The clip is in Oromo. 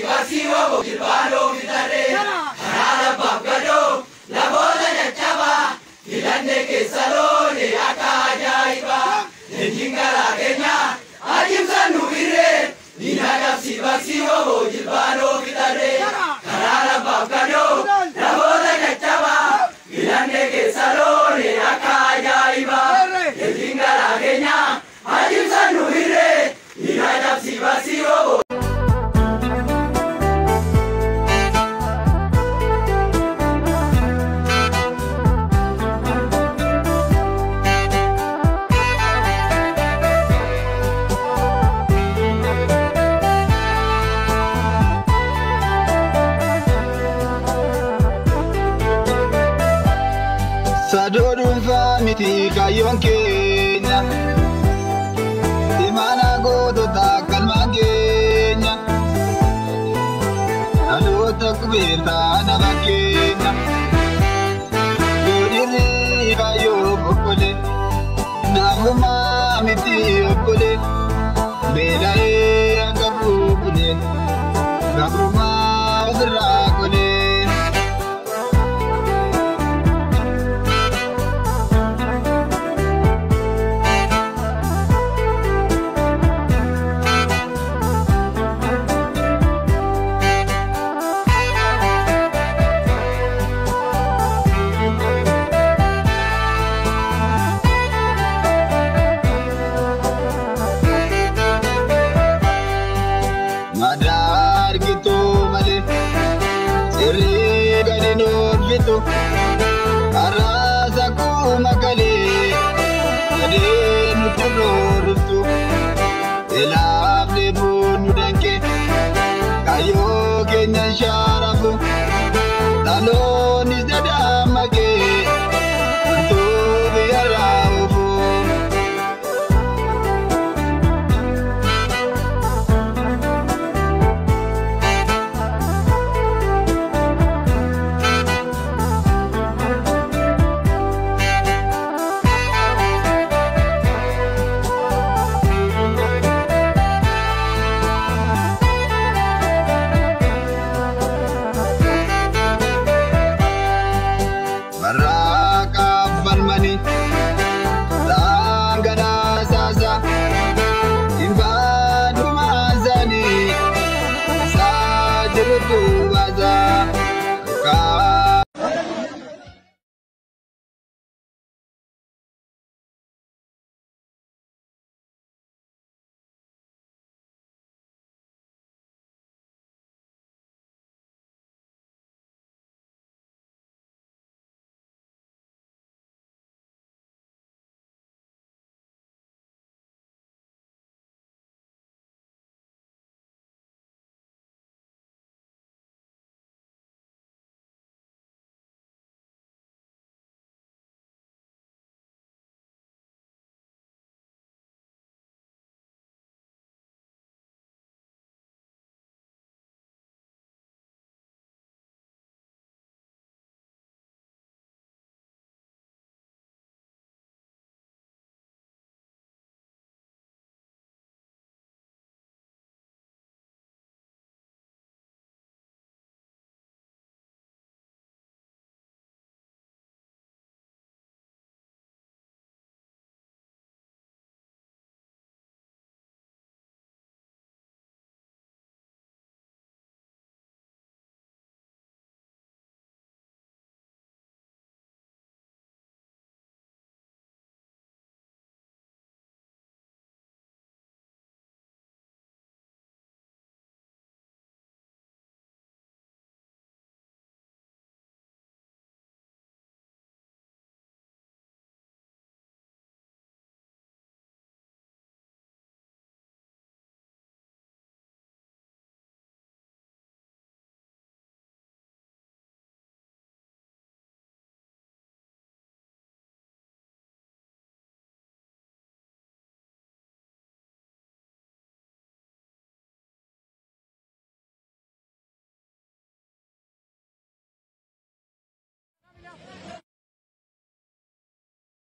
siwa Gilbano Vitare, Anara Babgado, La Bola Chava, Ilande ke Salone, Akajaiba, Nenjingala Kenya, Ajimsa Nubire, Ninaga siwa Gilbano Vitare, Anara Babgado, La Bola Chava, Ilande ke Salone, Akajaiba, Nenjingala Kenya, Ajimsa Nubire, Ninaga siwa Sadorun famiti kayon kenya Imana godo takal magenya Alo takbirta na bakenya Dodiri kayo bokole Nabuma miti okole Bedare agabukule Gabruma udrakole Madar gitu male seri gadinur gitu arasaku makale ade nuturur tu elab lebun mudanke kayo kenya sharafu talon izdada mage tu biarafu Mani Langana Sasa Invadu Mazani Sajirutu Waza